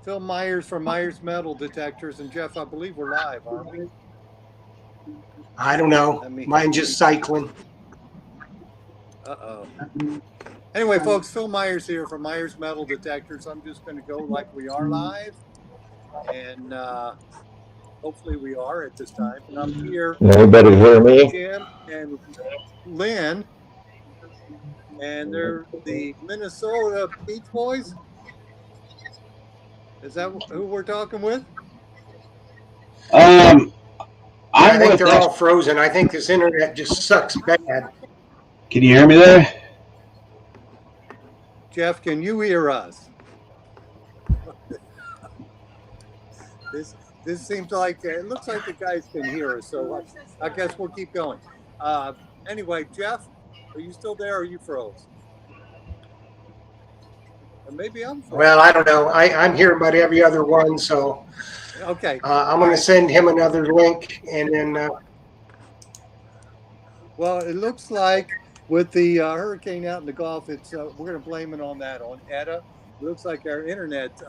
Phil Myers from Myers Metal Detectors, and Jeff, I believe we're live, aren't we? I don't know. Mine just cycling. Uh-oh. Anyway, folks, Phil Myers here from Myers Metal Detectors. I'm just going to go like we are live, and hopefully we are at this time. And I'm here. Anybody hear me? Jim and Lynn, and they're the Minnesota Beach Boys. Is that who we're talking with? I think they're all frozen. I think this internet just sucks bad. Can you hear me there? Jeff, can you hear us? This seems like it looks like the guys can hear us, so I guess we'll keep going. Anyway, Jeff, are you still there or are you froze? Or maybe I'm froze. Well, I don't know. I'm hearing about every other one, so okay. I'm going to send him another link, and then. Well, it looks like with the hurricane out in the Gulf, it's we're going to blame it on that, on ETA. It looks like our internet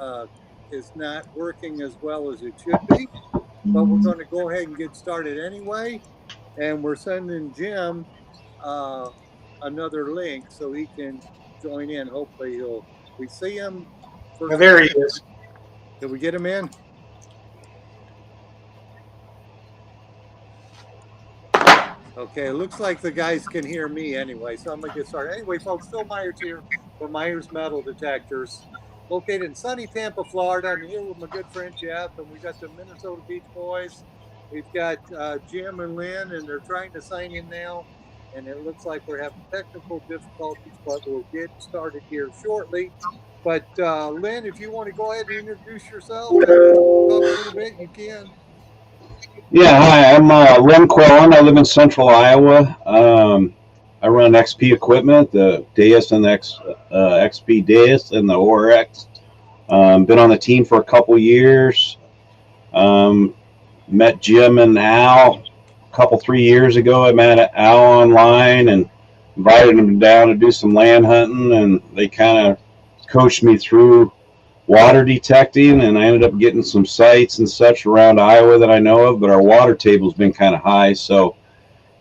is not working as well as it should be, but we're going to go ahead and get started anyway. And we're sending Jim another link so he can join in. Hopefully we see him. Well, there he is. Did we get him in? Okay, it looks like the guys can hear me anyway, so I'm going to get started. Anyway, folks, Phil Myers here for Myers Metal Detectors, located in sunny Tampa, Florida. I'm here with my good friend Jeff, and we got the Minnesota Beach Boys. We've got Jim and Lynn, and they're trying to sign in now, and it looks like we're having technical difficulties, but we'll get started here shortly. But Lynn, if you want to go ahead and introduce yourself and talk a little bit, you can. Yeah, hi, I'm Lynn Quillen. I live in central Iowa. I run XP equipment, the Deus and the XP Deus and the ORX. Been on the team for a couple years. Met Jim and Al a 3 years ago. I met Al online and invited them down to do some land hunting, and they kind of coached me through water detecting, and I ended up getting some sites and such around Iowa that I know of, but our water table's been kind of high, so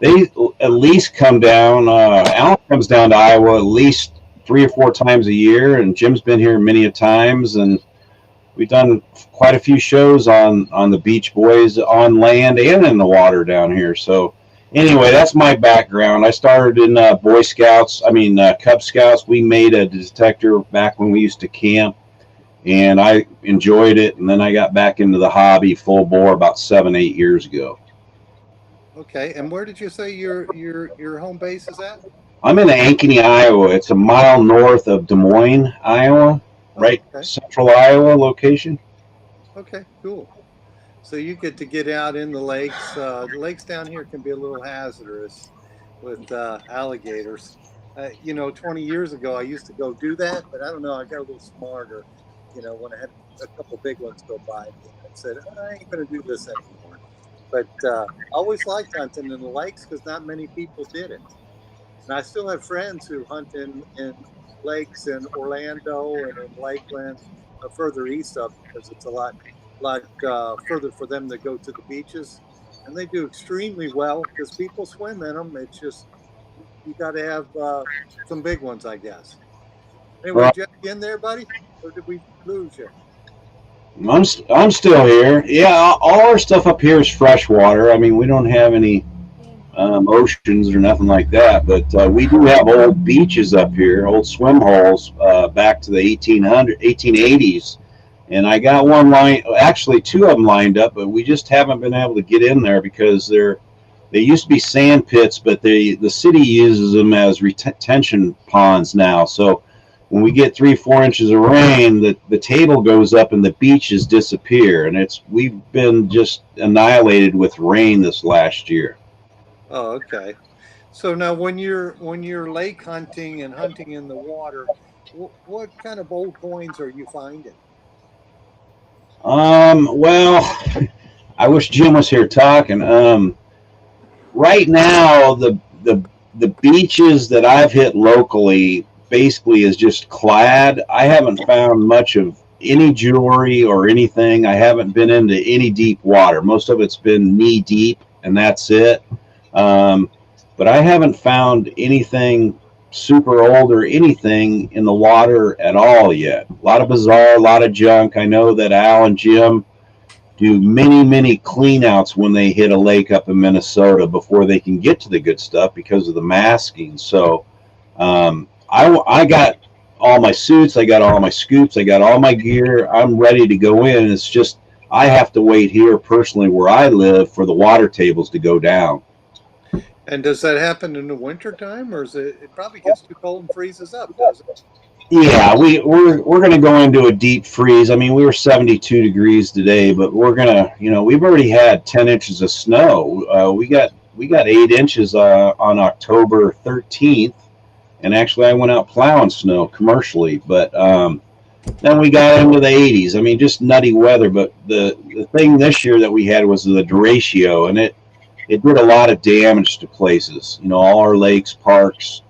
they at least come down. Alan comes down to Iowa at least 3 or 4 times a year, and Jim's been here many a times, and we've done quite a few shows on the Beach Boys on land and in the water down here. So anyway, that's my background. I started in Cub Scouts. We made a detector back when we used to camp, and I enjoyed it, and then I got back into the hobby full bore about 7-8 years ago. Okay, and where did you say your home base is at? I'm in Ankeny, Iowa. It's a mile north of Des Moines, Iowa, right? Okay. Central Iowa location. Okay, cool. So you get to get out in the lakes. The lakes down here can be a little hazardous with alligators. 20 years ago, I used to go do that, but I don't know, I got a little smarter. When I had a couple big ones go by me, I said, I ain't going to do this anymore. But I always liked hunting in the lakes because not many people did it. And I still have friends who hunt in lakes in Orlando and in Lakeland, further east of because it's a lot further for them to go to the beaches. And they do extremely well because people swim in them. It's just, you got to have some big ones, I guess. Anyway, Jeff, you in there, buddy? Or did we lose you? I'm still here. Yeah, all our stuff up here is freshwater. I mean, we don't have any oceans or nothing like that, but we do have old beaches up here, old swim holes back to the 1880s. And I got actually 2 of them lined up, but we just haven't been able to get in there because they used to be sand pits, but the city uses them as retention ponds now. So when we get 3-4 inches of rain, the table goes up and the beaches disappear, and we've been just annihilated with rain this last year. Oh, okay. So now when you're lake hunting and hunting in the water, what kind of old coins are you finding? Well, I wish Jim was here talking. Right now, the beaches that I've hit locally basically is just clad. I haven't found much of any jewelry or anything. I haven't been into any deep water. Most of it's been knee deep, and that's it. Um, but I haven't found anything super old or anything in the water at all yet. A lot of bizarre, a lot of junk. I know that Al and Jim do many, many clean outs when they hit a lake up in Minnesota before they can get to the good stuff because of the masking. So I got all my suits, I got all my scoops, I got all my gear. I'm ready to go in. It's just I have to wait here personally where I live for the water tables to go down. And does that happen in the wintertime, or is it probably gets too cold and freezes up, does it? Yeah, we're gonna go into a deep freeze. I mean, we were 72 degrees today, but we're gonna, we've already had 10 inches of snow. We got 8 inches on October 13th, and actually I went out plowing snow commercially. But then we got into the 80s. I mean, just nutty weather. But the thing this year that we had was the derecho, and it did a lot of damage to places. All our lakes, parks,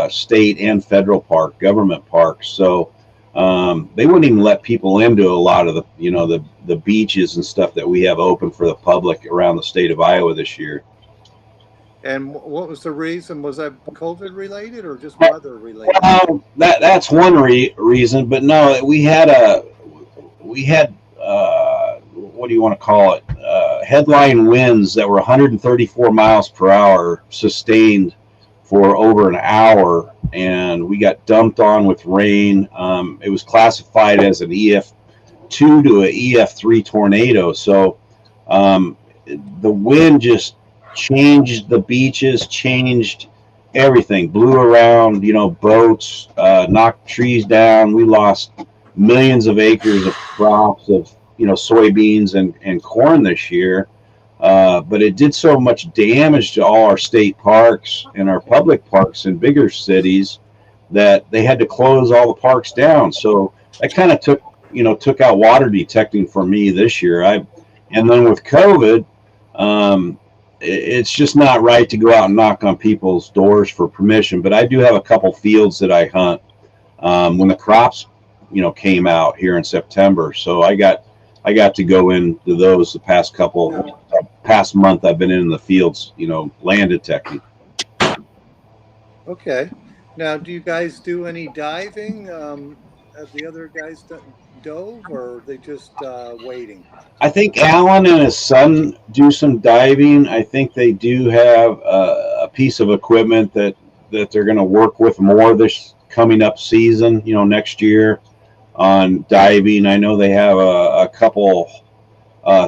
state and federal government parks. So they wouldn't even let people into a lot of the beaches and stuff that we have open for the public around the state of Iowa this year. And what was the reason? Was that COVID related or just weather related? That's one reason, but no, we had what do you want to call it? Headline winds that were 134 miles per hour sustained for over an hour, and we got dumped on with rain. It was classified as an EF2 to an EF3 tornado. So the wind just changed the beaches, changed everything, blew around, boats, knocked trees down. We lost millions of acres of crops of, soybeans and corn this year. But it did so much damage to all our state parks and our public parks in bigger cities that they had to close all the parks down. So that kind of took out water detecting for me this year. And then with COVID, it's just not right to go out and knock on people's doors for permission. But I do have a couple fields that I hunt when the crops, came out here in September. So I got to go into those the past month. I've been in the fields, land detecting. Okay. Now, do you guys do any diving? Have the other guys dove, or are they just waiting? I think Alan and his son do some diving. I think they do have a piece of equipment that they're going to work with more this coming up season, next year on diving. I know they have a couple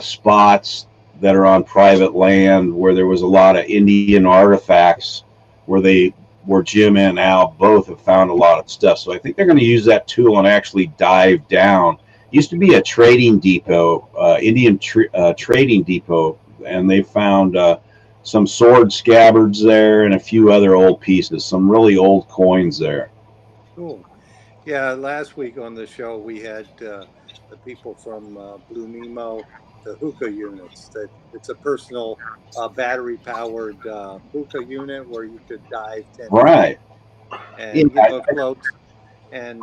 spots that are on private land where there was a lot of Indian artifacts where Jim and Al both have found a lot of stuff. So I think they're going to use that tool and actually dive down. It used to be a trading depot, Indian trading depot, and they found some sword scabbards there and a few other old pieces, some really old coins there. Cool. Yeah, last week on the show we had the people from Blue Nemo, the hookah units. That it's a personal battery-powered hookah unit where you could dive 10 Right. feet and Yeah. floats. And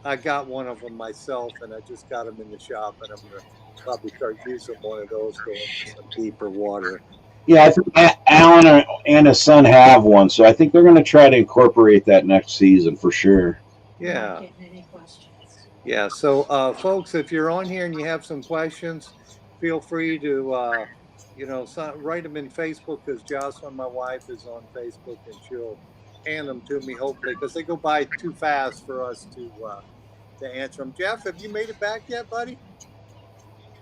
I got one of them myself, and I just got them in the shop, and I'm gonna probably start using one of those going to some deeper water. Yeah, I think Alan and his son have one, so I think they're going to try to incorporate that next season for sure. Yeah. Yeah. So, folks, if you're on here and you have some questions, feel free to, write them in Facebook because Jocelyn, my wife, is on Facebook and she'll hand them to me, hopefully, because they go by too fast for us to answer them. Jeff, have you made it back yet, buddy?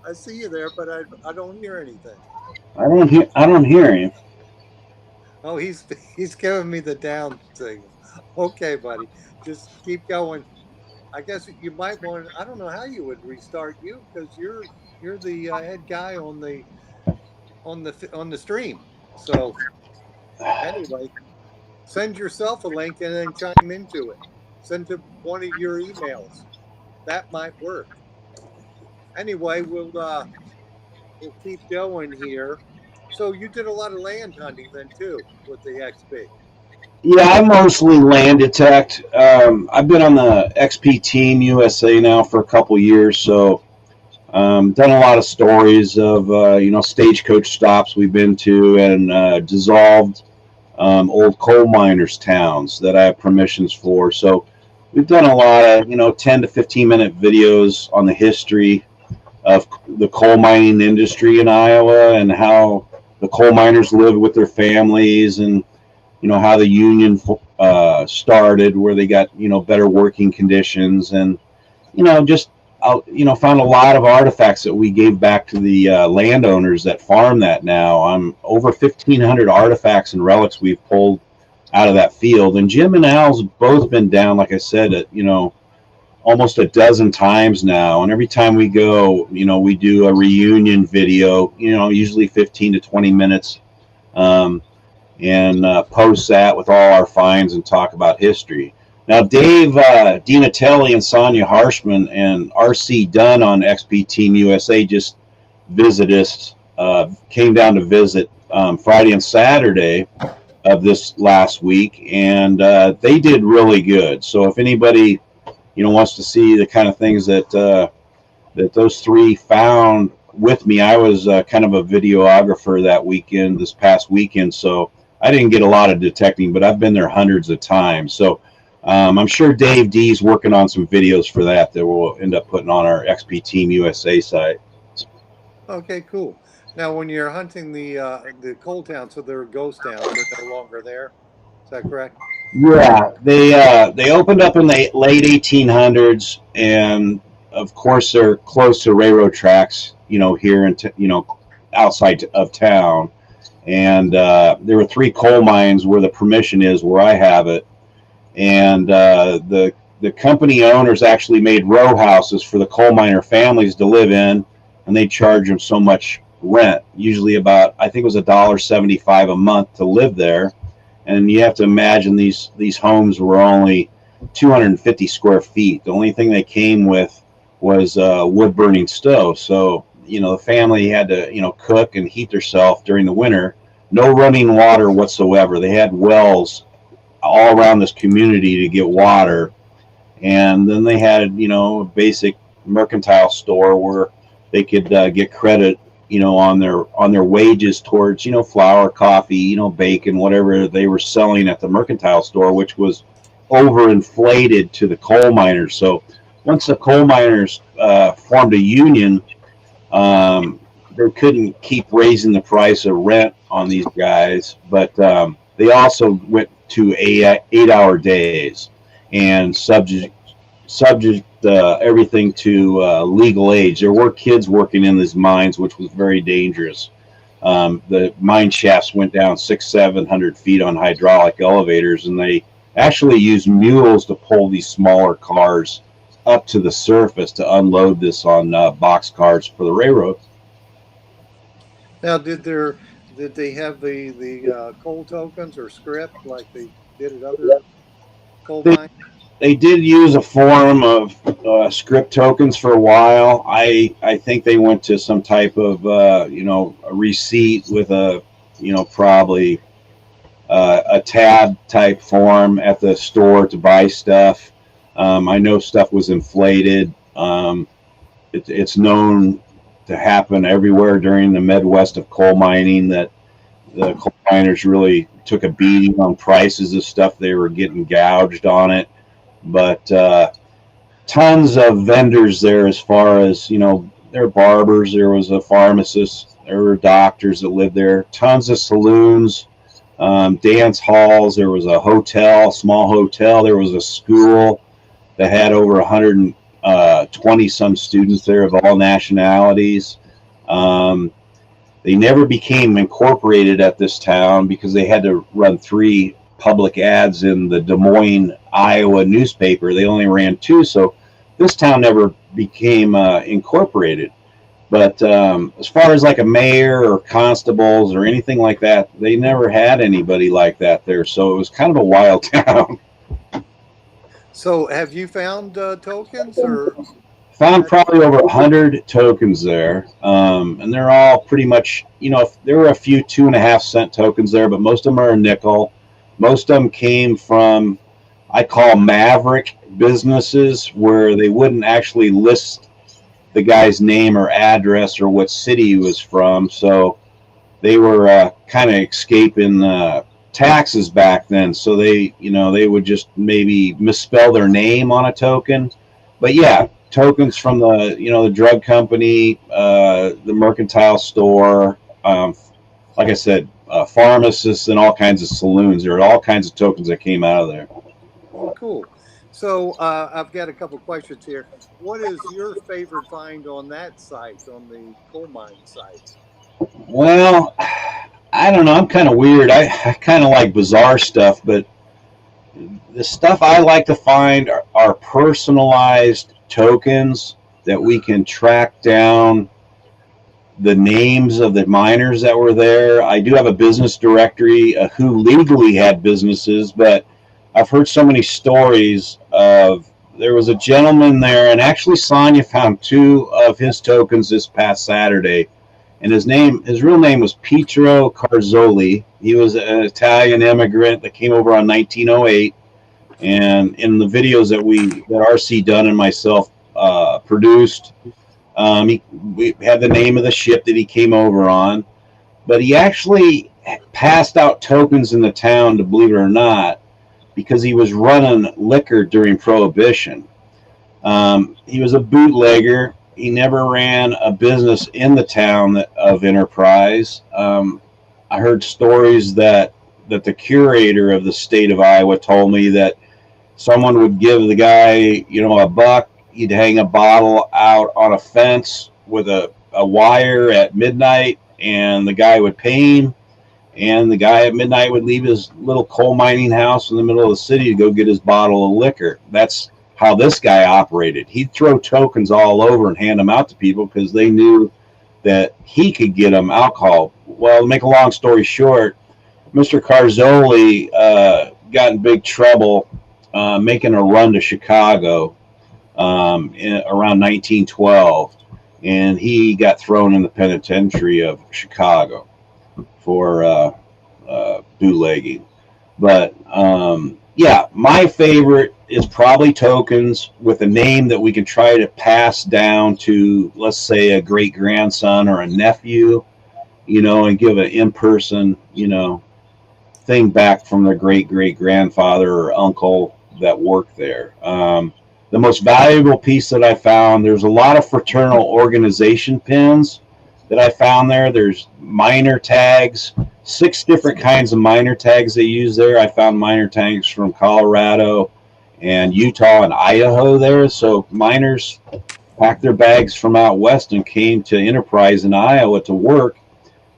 I see you there, but I don't hear anything. I don't hear him. Oh, he's giving me the down signal. Okay, buddy, just keep going. I guess you might want. I don't know how you would restart you because you're the head guy on the stream. So anyway, send yourself a link and then chime into it. Send to one of your emails. That might work. Anyway, we'll keep going here. So you did a lot of land hunting then too with the XP. Yeah, I mostly land detect. I've been on the XP Team USA now for a couple years, so done a lot of stories of stagecoach stops we've been to and dissolved old coal miners' towns that I have permissions for. So we've done a lot of 10 to 15-minute videos on the history of the coal mining industry in Iowa and how the coal miners lived with their families, and how the union started, where they got better working conditions, and just found a lot of artifacts that we gave back to the landowners that farm that now. Over 1,500 artifacts and relics we've pulled out of that field, and Jim and Al's both been down, like I said, at almost a dozen times now, and every time we go, we do a reunion video, usually 15 to 20 minutes, and post that with all our finds and talk about history. Now, Dave Dinatelli and Sonia Harshman and R.C. Dunn on XP Team USA just visited us, came down to visit Friday and Saturday of this last week, and they did really good. So if anybody wants to see the kind of things that that those three found with me, I was kind of a videographer that weekend, this past weekend, so I didn't get a lot of detecting, but I've been there hundreds of times. So I'm sure Dave D's working on some videos for that we'll end up putting on our XP Team USA site. Okay, cool. Now, when you're hunting the coal towns, so they're ghost towns, they're no longer there. Is that correct? Yeah, they opened up in the late 1800s, and of course they're close to railroad tracks, here in outside of town. And there were 3 coal mines where the permission is, where I have it, and the company owners actually made row houses for the coal miner families to live in, and they charge them so much rent, usually about, I think it was $1.75 a month to live there. And you have to imagine these homes were only 250 square feet. The only thing they came with was wood burning stove. So the family had to cook and heat themselves during the winter. No running water whatsoever. They had wells all around this community to get water, and then they had a basic mercantile store where they could get credit on their wages towards flour, coffee, bacon, whatever they were selling at the mercantile store, which was overinflated to the coal miners. So once the coal miners formed a union, they couldn't keep raising the price of rent on these guys, but they also went to 8-hour days and subject everything to legal age. There were kids working in these mines, which was very dangerous. The mine shafts went down 600-700 feet on hydraulic elevators, and they actually used mules to pull these smaller cars up to the surface to unload this on box cars for the railroad. Now, did they have the coal tokens or script like they did at other coal mines? They did use a form of script tokens for a while. I think they went to some type of a receipt with a probably a tab type form at the store to buy stuff. I know stuff was inflated. It's known to happen everywhere during the Midwest of coal mining, that the coal miners really took a beating on prices of stuff. They were getting gouged on it. But tons of vendors there, as far as there were barbers, there was a pharmacist, there were doctors that lived there, tons of saloons, dance halls, there was a hotel, small hotel, there was a school that had over 120 some students there of all nationalities. They never became incorporated at this town because they had to run 3 public ads in the Des Moines, Iowa newspaper. They only ran 2, so this town never became incorporated. But as far as like a mayor or constables or anything like that, they never had anybody like that there. So it was kind of a wild town. So have you found tokens or? Found probably over 100 tokens there, and they're all pretty much, there were a few 2.5 cent tokens there, but most of them are a nickel. Most of them came from, I call maverick businesses, where they wouldn't actually list the guy's name or address or what city he was from. So they were kind of escaping taxes back then. So they would just maybe misspell their name on a token. But yeah, tokens from the drug company, the mercantile store, like I said, pharmacists and all kinds of saloons. There are all kinds of tokens that came out of there. Oh, cool. So I've got a couple questions here. What is your favorite find on that site, on the coal mine site? Well, I don't know. I'm kind of weird. I kind of like bizarre stuff, but the stuff I like to find are personalized tokens that we can track down the names of the miners that were there. I do have a business directory who legally had businesses, but I've heard so many stories of, there was a gentleman there, and actually Sonia found 2 of his tokens this past Saturday, and his real name was Pietro Carzoli. He was an Italian immigrant that came over on 1908, and in the videos that RC Dunn and myself produced, we had the name of the ship that he came over on, but he actually passed out tokens in the town, to believe it or not, because he was running liquor during Prohibition. He was a bootlegger. He never ran a business in the town of Enterprise. I heard stories that the curator of the state of Iowa told me that someone would give the guy, $1. He'd hang a bottle out on a fence with a wire at midnight, and the guy would pay him. And the guy at midnight would leave his little coal mining house in the middle of the city to go get his bottle of liquor. That's how this guy operated. He'd throw tokens all over and hand them out to people because they knew that he could get them alcohol. Well, to make a long story short, Mr. Carzoli got in big trouble making a run to Chicago around 1912, and he got thrown in the penitentiary of Chicago for bootlegging. But yeah, my favorite is probably tokens with a name that we can try to pass down to, let's say, a great grandson or a nephew, and give an in-person, thing back from their great grandfather or uncle that worked there. The most valuable piece that I found, there's a lot of fraternal organization pins that I found there. There's miner tags, 6 different kinds of miner tags they use there. I found miner tags from Colorado and Utah and Idaho there. So miners packed their bags from out west and came to Enterprise in Iowa to work,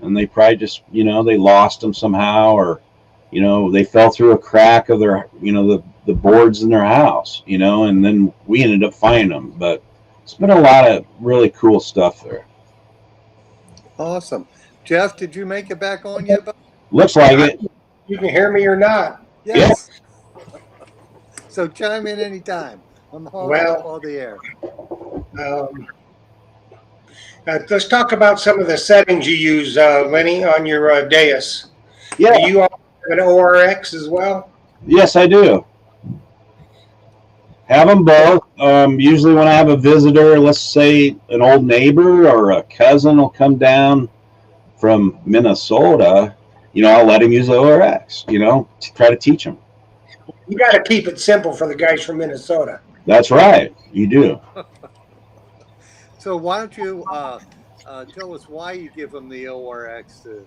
and they probably just, they lost them somehow, or, they fell through a crack of their, the boards in their house, and then we ended up finding them. But it's been a lot of really cool stuff there. Awesome. Jeff, did you make it back on yet? Looks like it. You can hear me or not. Yes. So chime in anytime. I'm holding up all the air. Let's talk about some of the settings you use, Lenny, on your dais. Yeah. Do you all have an ORX as well? Yes, I do. Have them both. Usually when I have a visitor, let's say an old neighbor or a cousin will come down from Minnesota, I'll let him use the ORX, to try to teach them. You got to keep it simple for the guys from Minnesota. That's right. You do. So why don't you tell us why you give them the ORX to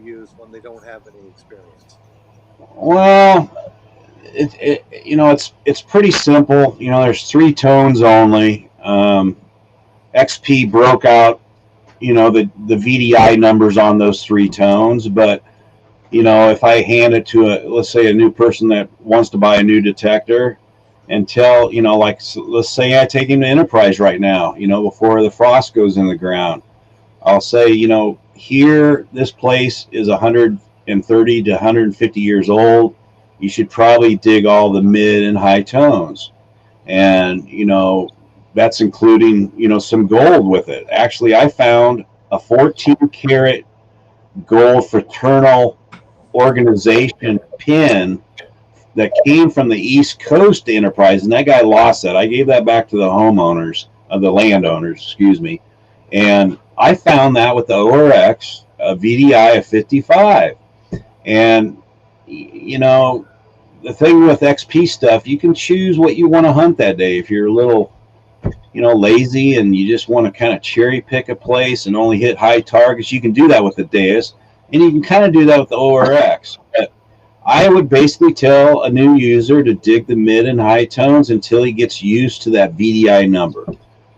use when they don't have any experience? Well, it's pretty simple. There's 3 tones only. XP broke out, the VDI numbers on those 3 tones. But, if I hand it to let's say a new person that wants to buy a new detector, and tell, let's say I take him to Enterprise right now, before the frost goes in the ground, I'll say, here, this place is 130 to 150 years old. You should probably dig all the mid and high tones. And, that's including, some gold with it. Actually, I found a 14 karat gold fraternal organization pin that came from the East Coast Enterprise, and that guy lost that. I gave that back to the homeowners, the landowners, excuse me. And I found that with the ORX, a VDI of 55. And, you know, the thing with XP stuff, you can choose what you want to hunt that day. If you're a little, lazy and you just want to kind of cherry pick a place and only hit high targets, you can do that with the Deus, and you can kind of do that with the ORX. But I would basically tell a new user to dig the mid and high tones until he gets used to that VDI number.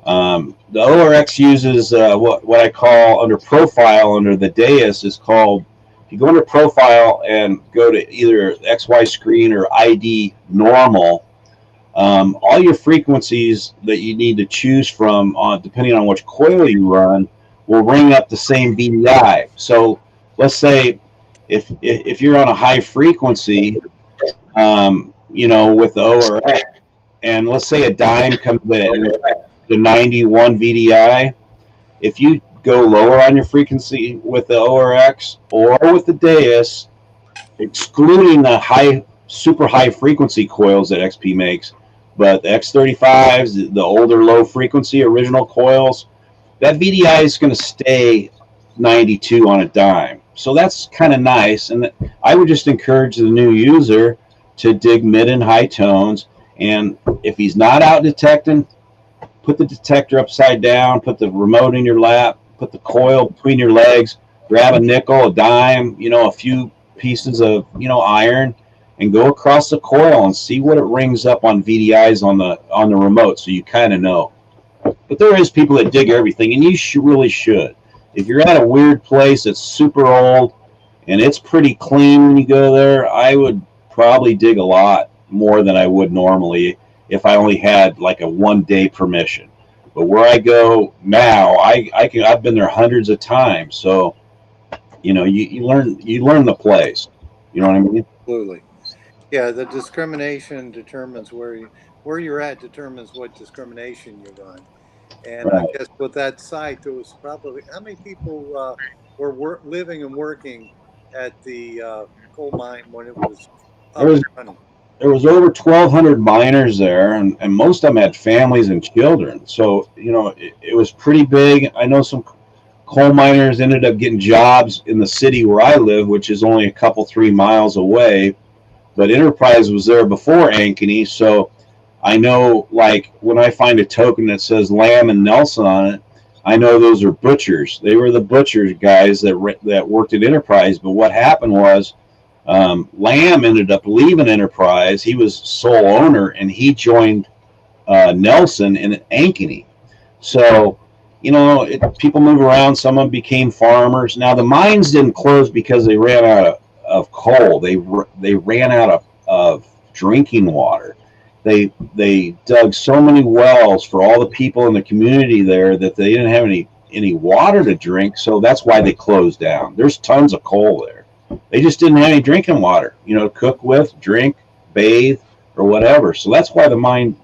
The ORX uses what I call under profile under the Deus is called, if you go under profile and go to either XY screen or ID normal, all your frequencies that you need to choose from, depending on which coil you run, will ring up the same VDI. So let's say if you're on a high frequency, with the ORX, and let's say a dime comes in the 91 VDI, if you go lower on your frequency with the ORX or with the Deus, excluding the super high frequency coils that XP makes, but the X35s, the older low frequency original coils, that VDI is going to stay 92 on a dime. So that's kind of nice. And I would just encourage the new user to dig mid and high tones. And if he's not out detecting, put the detector upside down, put the remote in your lap, put the coil between your legs, grab a nickel, a dime, a few pieces of, iron, and go across the coil and see what it rings up on VDIs on the remote, so you kind of know. But there is people that dig everything, and you really should. If you're at a weird place that's super old and it's pretty clean when you go there, I would probably dig a lot more than I would normally if I only had like a 1 day permission. But where I go now, I've been there hundreds of times, so you learn the place. You know what I mean? Absolutely. Yeah, the discrimination determines where you're at determines what discrimination you run. And Right. I guess with that site, there was probably how many people were living and working at the coal mine when it was up and running? There was over 1,200 miners there, and most of them had families and children. So, it was pretty big. I know some coal miners ended up getting jobs in the city where I live, which is only a couple, 3 miles away. But Enterprise was there before Ankeny, so I know, like, when I find a token that says Lamb and Nelson on it, I know those are butchers. They were the butchers guys that worked at Enterprise. But what happened was, Lamb ended up leaving Enterprise. He was sole owner, and he joined Nelson in Ankeny. So, people move around. Some of them became farmers. Now, the mines didn't close because they ran out of coal. They ran out of drinking water. They dug so many wells for all the people in the community there that they didn't have any water to drink. So that's why they closed down. There's tons of coal there. They just didn't have any drinking water, to cook with, drink, bathe, or whatever. So that's why the mine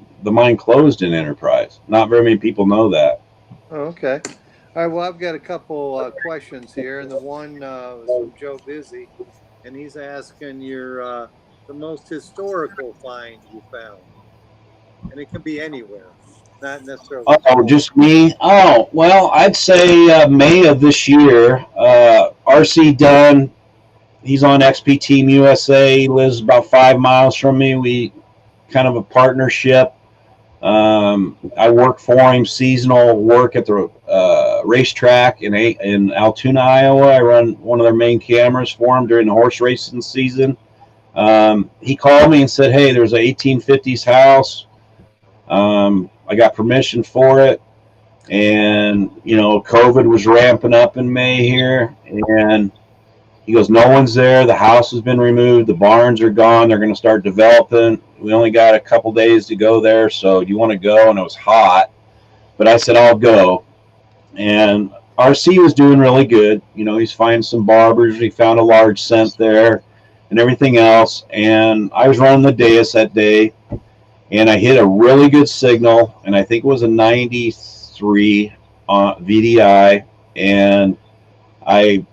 closed in Enterprise. Not very many people know that. Oh, okay. All right. Well, I've got a couple questions here, and the one is from Joe Busy, and he's asking the most historical find you found, and it can be anywhere, not necessarily. Oh, just me? Oh, well, I'd say May of this year. RC Dunn, he's on XP Team USA. He lives about 5 miles from me. We kind of a partnership. I work for him, seasonal work at the racetrack in Altoona, Iowa. I run one of their main cameras for him during the horse racing season. He called me and said, hey, there's an 1850s house. I got permission for it. And, COVID was ramping up in May here. And he goes, no one's there. The house has been removed. The barns are gone. They're going to start developing. We only got a couple days to go there. So do you want to go? And it was hot. But I said, I'll go. And RC was doing really good. He's finding some barbers. He found a large scent there and everything else. And I was running the Deus that day. And I hit a really good signal. And I think it was a 93 VDI. And I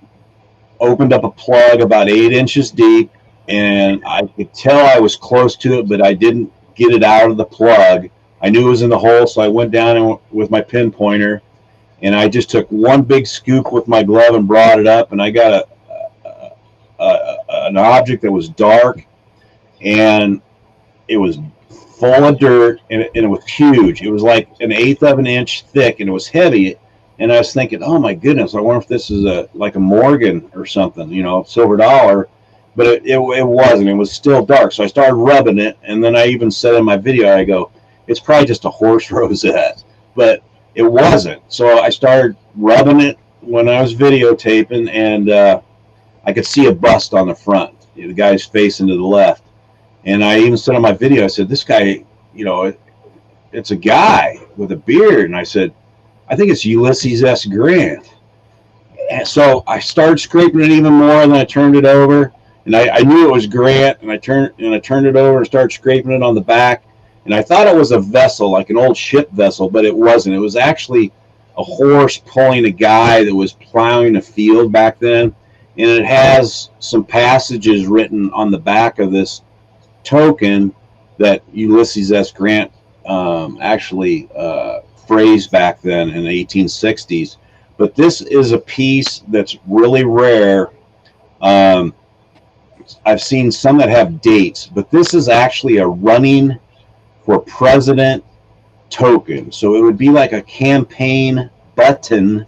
opened up a plug about 8 inches deep, and I could tell I was close to it, but I didn't get it out of the plug. I knew it was in the hole, so I went down with my pinpointer, and I just took one big scoop with my glove and brought it up, and I got an object that was dark, and it was full of dirt, and it was huge. It was like an eighth of an inch thick, and it was heavy. And I was thinking, oh my goodness, I wonder if this is like a Morgan or something, silver dollar. But it wasn't. It was still dark. So I started rubbing it, and then I even said in my video, I go, it's probably just a horse rosette. But it wasn't. So I started rubbing it when I was videotaping, and I could see a bust on the front. The guy's facing to the left. And I even said on my video, I said, this guy, it's a guy with a beard. And I said, I think it's Ulysses S. Grant. And so I started scraping it even more, and then I turned it over. And I knew it was Grant, and I turned it over and started scraping it on the back. And I thought it was a vessel, like an old ship vessel, but it wasn't. It was actually a horse pulling a guy that was plowing a field back then. And it has some passages written on the back of this token that Ulysses S. Grant actually phrased back then in the 1860s. But this is a piece that's really rare. I've seen some that have dates, but this is actually a running for president token. So it would be like a campaign button,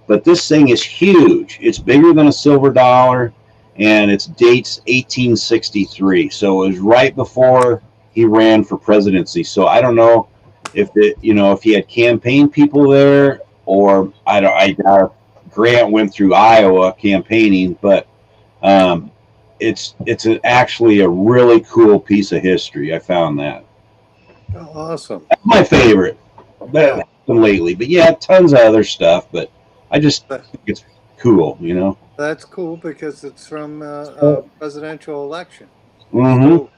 but this thing is huge. It's bigger than a silver dollar, and its dates 1863. So it was right before he ran for presidency. So I don't know if if he had campaign people there, or I doubt Grant went through Iowa campaigning, but it's actually a really cool piece of history. I found that. Oh, awesome. That's my favorite lately. But yeah, tons of other stuff, but I just think it's cool, That's cool because it's from a presidential election. Mm-hmm. So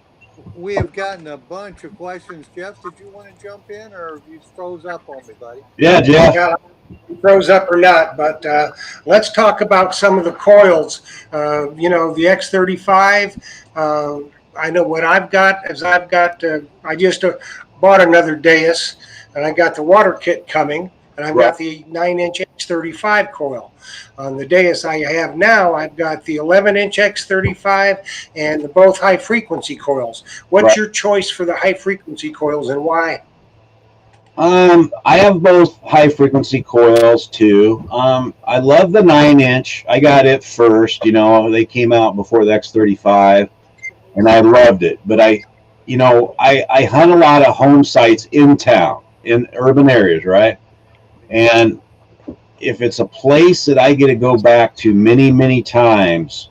we have gotten a bunch of questions. Jeff, did you want to jump in, or you froze up on me, buddy? Yeah, Jeff. Yeah, froze up or not, but let's talk about some of the coils. The X35. I know what I've got is I just bought another Deus, and I got the water kit coming, and I've got the 9-inch X35 coil. On the Deus I have now, I've got the 11-inch X35 and the both high-frequency coils. What's your choice for the high-frequency coils, and why? I have both high-frequency coils, too. I love the 9-inch. I got it first. They came out before the X35, and I loved it. But I hunt a lot of home sites in town, in urban areas, right? And if it's a place that I get to go back to many, many times,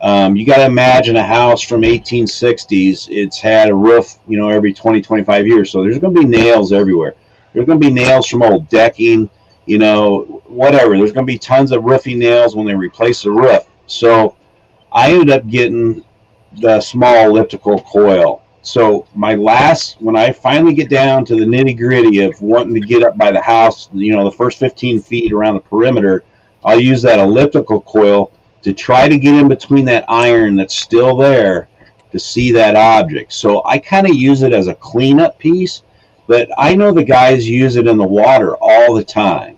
you got to imagine a house from 1860s. It's had a roof, every 20, 25 years. So there's going to be nails everywhere. There's going to be nails from old decking, whatever. There's going to be tons of roofing nails when they replace the roof. So I ended up getting the small elliptical coil. So when I finally get down to the nitty gritty of wanting to get up by the house, the first 15 feet around the perimeter, I'll use that elliptical coil to try to get in between that iron that's still there to see that object. So I kind of use it as a cleanup piece, but I know the guys use it in the water all the time,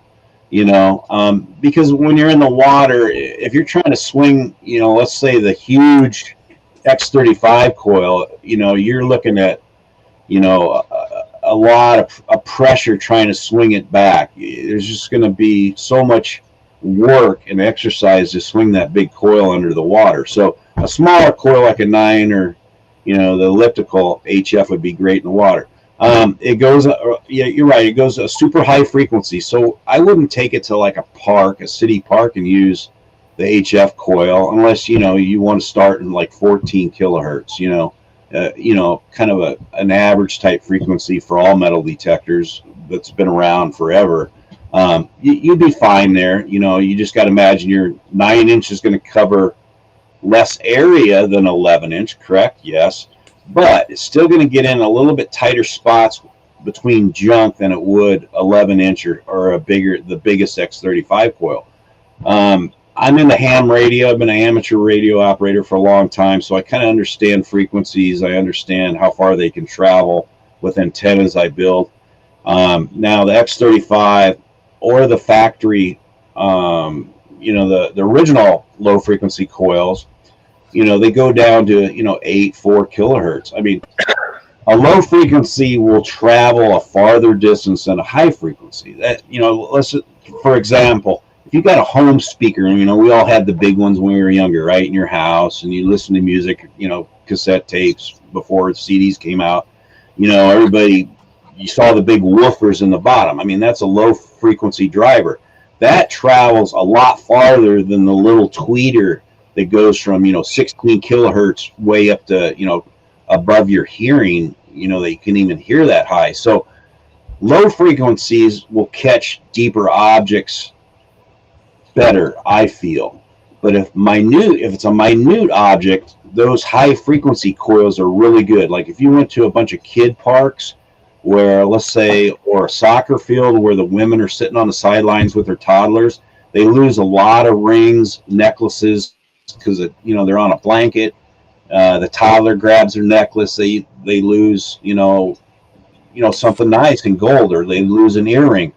because when you're in the water, if you're trying to swing, let's say the huge X35 coil, you're looking at, a lot of pressure trying to swing it back. There's just going to be so much work and exercise to swing that big coil under the water. So a smaller coil like a 9 or, the elliptical HF would be great in the water. It goes, you're right. It goes a super high frequency. So I wouldn't take it to like a city park and use the HF coil, unless you want to start in like 14 kilohertz, kind of an average type frequency for all metal detectors that's been around forever. You'd be fine there. You just got to imagine your 9-inch is going to cover less area than 11-inch, correct? Yes, but it's still going to get in a little bit tighter spots between junk than it would 11-inch or the biggest X35 coil. I'm in the ham radio. I've been an amateur radio operator for a long time, so I kind of understand frequencies. I understand how far they can travel with antennas I build. Now the X35 or the factory, the original low frequency coils, they go down to 4 kilohertz. I mean, a low frequency will travel a farther distance than a high frequency. That for example, if you got a home speaker, we all had the big ones when we were younger, right, in your house, and you listen to music, cassette tapes before CDs came out. Everybody, you saw the big woofers in the bottom. I mean, that's a low frequency driver. That travels a lot farther than the little tweeter that goes from 16 kilohertz way up to above your hearing. That you can even hear that high. So low frequencies will catch deeper objects better, I feel. But if it's a minute object, those high frequency coils are really good. Like if you went to a bunch of kid parks where, let's say, or a soccer field where the women are sitting on the sidelines with their toddlers, they lose a lot of rings, necklaces, because they're on a blanket. The toddler grabs their necklace, they lose something nice in gold, or they lose an earring.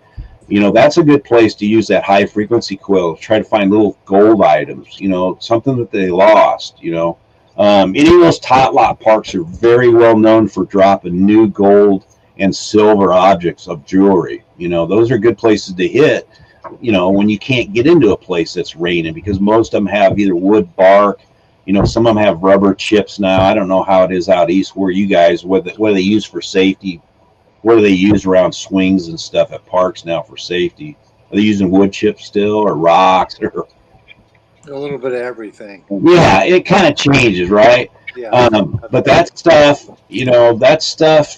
That's a good place to use that high frequency coil. Try to find little gold items, something that they lost. Any of those tot lot parks are very well known for dropping new gold and silver objects of jewelry. Those are good places to hit, when you can't get into a place that's raining, because most of them have either wood bark, some of them have rubber chips now. I don't know how it is out east where you guys, what they use for safety, what do they use around swings and stuff at parks now for safety? Are they using wood chips still, or rocks, or A little bit of everything. Yeah, it kind of changes, right? Yeah. But that stuff,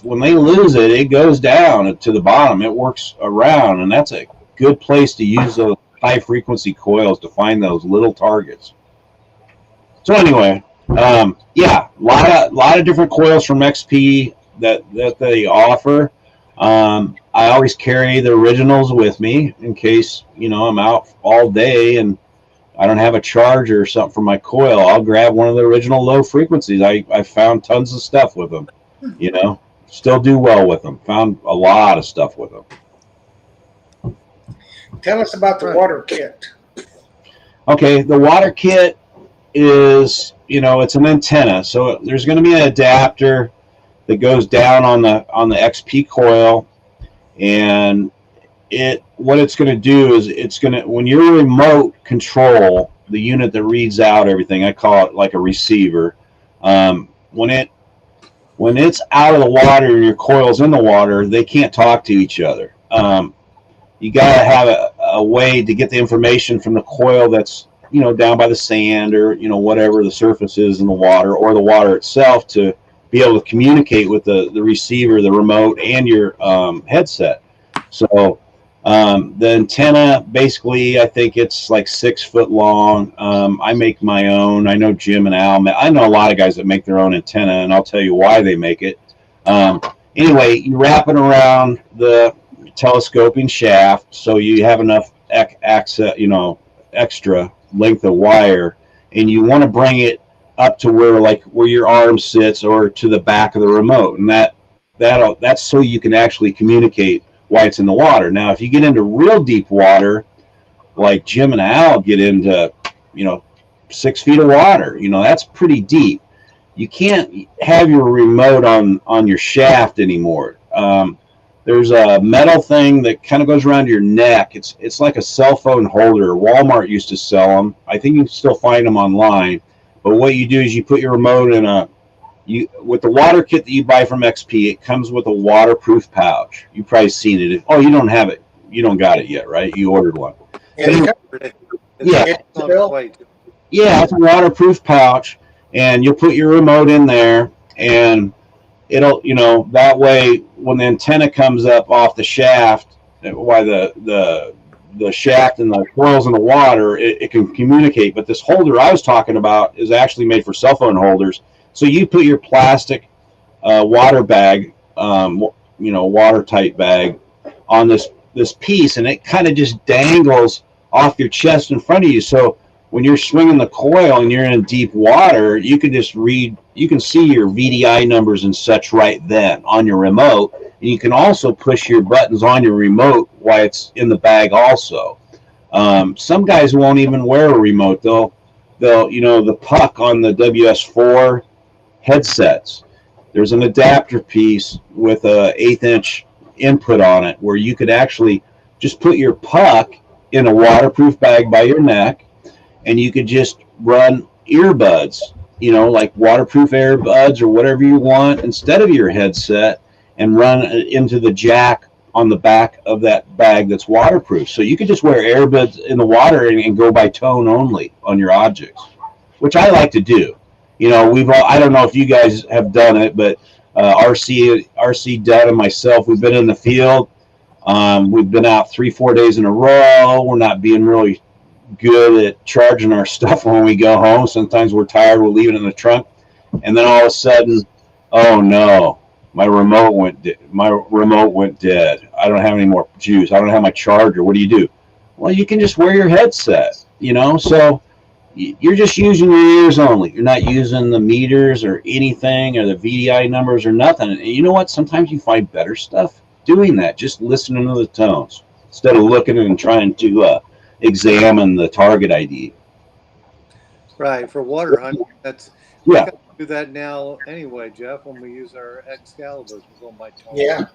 when they lose it, it goes down to the bottom. It works around, and that's a good place to use those high frequency coils to find those little targets. So anyway, a lot of different coils from XP that they offer. I always carry the originals with me in case I'm out all day and I don't have a charger or something for my coil. I'll grab one of the original low frequencies. I found tons of stuff with them. Still do well with them. Found a lot of stuff with them. Tell us about the water kit. Okay, the water kit is, it's an antenna. So there's going to be an adapter that goes down on the XP coil, and what it's going to do is when you remote control the unit that reads out everything, I call it like a receiver. When it's out of the water and your coil's in the water, they can't talk to each other. You got to have a way to get the information from the coil that's down by the sand, or whatever the surface is in the water, or the water itself, to be able to communicate with the receiver, the remote, and your headset. So the antenna, basically, I think it's like 6 foot long. I make my own. I know Jim and Al. I know a lot of guys that make their own antenna, and I'll tell you why they make it. Anyway, you wrap it around the telescoping shaft, so you have enough access, extra length of wire, and you want to bring it up to where your arm sits, or to the back of the remote, and that's so you can actually communicate why it's in the water. Now, if you get into real deep water, like Jim and Al get into, 6 feet of water, that's pretty deep. You can't have your remote on your shaft anymore. There's a metal thing that kind of goes around your neck. It's like a cell phone holder. Walmart used to sell them. I think you can still find them online. But what you do is you put your remote in with the water kit that you buy from XP, it comes with a waterproof pouch. You've probably seen it. Oh, you don't have it. You don't got it yet, right? You ordered one. Yeah, it's a waterproof pouch, and you'll put your remote in there, and it'll, that way when the antenna comes up off the shaft, while the shaft and the coils in the water, it can communicate. But this holder I was talking about is actually made for cell phone holders. So you put your plastic water bag, watertight bag, on this piece, and it kind of just dangles off your chest in front of you. So when you're swinging the coil and you're in deep water, you can just read, you can see your VDI numbers and such right then on your remote. And you can also push your buttons on your remote while it's in the bag also. Some guys won't even wear a remote. They'll, the puck on the WS4 headsets, there's an adapter piece with a 1/8 inch input on it where you could actually just put your puck in a waterproof bag by your neck, and you could just run earbuds, like waterproof earbuds or whatever you want instead of your headset, and run into the jack on the back of that bag that's waterproof. So you could just wear earbuds in the water and go by tone only on your objects, which I like to do. I don't know if you guys have done it, but RC Dad and myself, we've been in the field. We've been out 3-4 days in a row. We're not being really good at charging our stuff when we go home. Sometimes we're tired, we'll leave it in the trunk, and then all of a sudden, oh no, my remote went dead. I don't have any more juice. I don't have my charger. What do you do? Well, you can just wear your headset, so you're just using your ears only. You're not using the meters or anything or the VDI numbers or nothing. And you know what? Sometimes you find better stuff doing that, just listening to the tones instead of looking and trying to examine the target ID. Right, for water hunting, we Yeah. kind of do that now anyway, Jeff. When we use our Excaliburs, we go by tone. Yeah.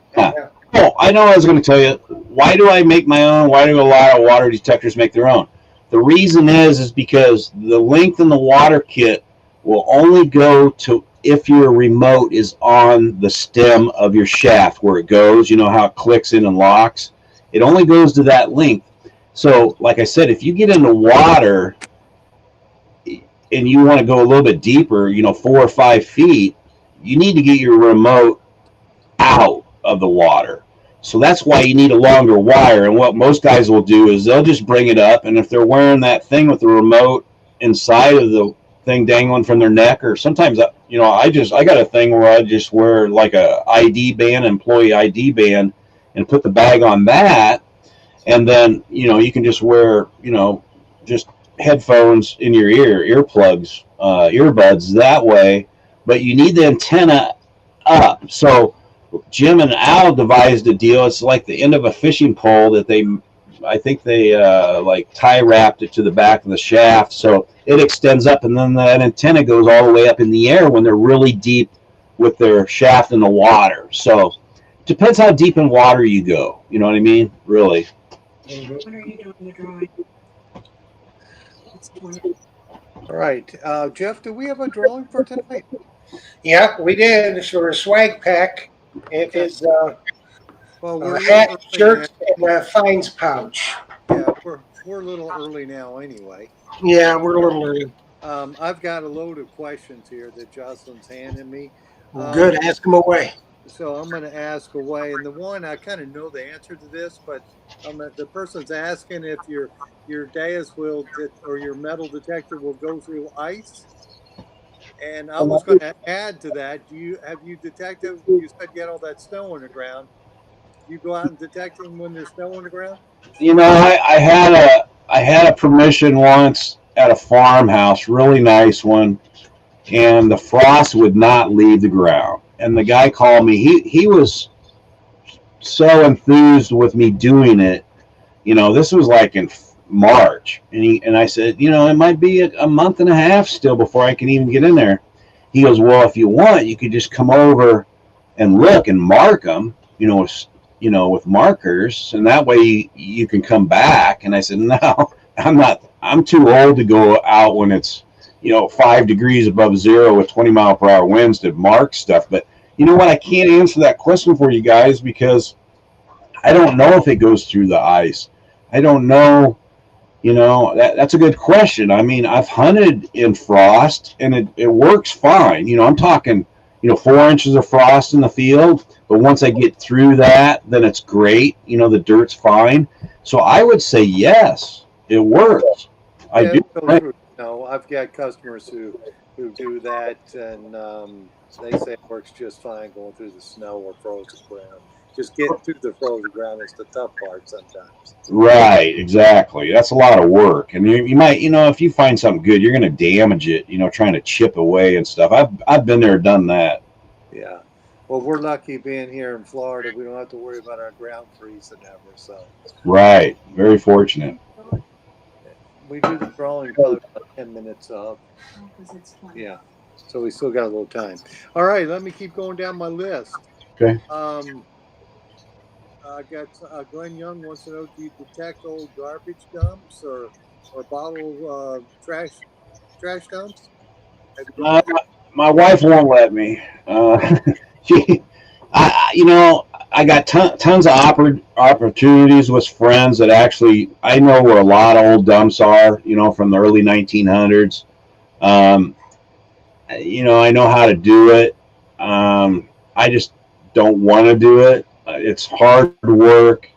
Oh, I know. I was going to tell you. Why do I make my own? Why do a lot of water detectors make their own? The reason is because the length in the water kit will only go to if your remote is on the stem of your shaft where it goes. You know how it clicks in and locks? It only goes to that length. So, like I said, if you get into water and you want to go a little bit deeper, 4 or 5 feet, you need to get your remote out of the water. So that's why you need a longer wire. And what most guys will do is they'll just bring it up, and if they're wearing that thing with the remote inside of the thing dangling from their neck, or sometimes I got a thing where I just wear like a ID band, employee ID band, and put the bag on that, and then you can just wear just headphones in your earplugs, earbuds that way. But you need the antenna up. So Jim and Al devised a deal. It's like the end of a fishing pole that I think they like tie wrapped it to the back of the shaft, so it extends up, and then that antenna goes all the way up in the air when they're really deep with their shaft in the water. So it depends how deep in water you go. You know what I mean? Really. When are you doing the drawing? All right, Jeff, do we have a drawing for tonight? Yeah, we did. It's for a swag pack. It is Well, a we're hat, shirt, and a fines pouch. yeah, we're a little early now anyway. Yeah, we're a little early. I've got a load of questions here that Jocelyn's handing me. Good, ask them away. So I'm going to ask away, and the one I kind of know the answer to this, but the person's asking if your DAS or your metal detector will go through ice. And I was going to add to that. Have you detected? You said you had all that snow on the ground. You go out and detect them when there's snow on the ground. I had a permission once at a farmhouse, really nice one, and the frost would not leave the ground. And the guy called me. He was so enthused with me doing it. This was like in March, and I said, it might be a month and a half still before I can even get in there. He goes, well, if you want, you could just come over and look and mark them, with markers, and that way you can come back. And I said, no, I'm not. I'm too old to go out when it's 5 degrees above zero with 20-mile-per-hour winds to mark stuff. But you know what? I can't answer that question for you guys because I don't know if it goes through the ice. I don't know. That's a good question. I mean, I've hunted in frost and it works fine. I'm talking, 4 inches of frost in the field. But once I get through that, then it's great. The dirt's fine. So I would say yes, it works. I do. I've got customers who do that, and they say it works just fine going through the snow or frozen ground. Just getting through the frozen ground is the tough part sometimes. Right, exactly. That's a lot of work, and you might, if you find something good, you're going to damage it. Trying to chip away and stuff. I've been there, done that. Yeah. Well, we're lucky being here in Florida. We don't have to worry about our ground freezing ever. So Right, very fortunate. we do the drawing probably about 10 minutes up. Yeah. So we still got a little time. All right. Let me keep going down my list. Okay. I got Glenn Young wants to know: do you detect old garbage dumps or bottle trash dumps? My wife won't let me. She, I got tons of opportunities with friends that actually I know where a lot of old dumps are. From the early 1900s. I know how to do it. I just don't want to do it. It's hard work.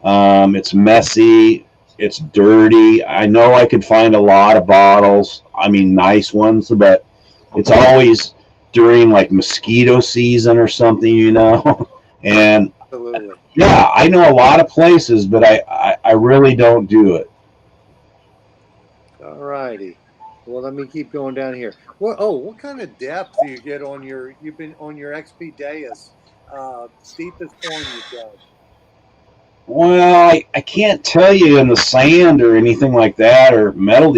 It's messy. It's dirty. I know I could find a lot of bottles. I mean, nice ones, but it's always during like mosquito season or something, And Absolutely. yeah, I know a lot of places, but I really don't do it. All righty. Well, let me keep going down here. What kind of depth do you get on you've been on your XP Deus? Deepest point you've done? Well, I can't tell you in the sand or anything like that, or metal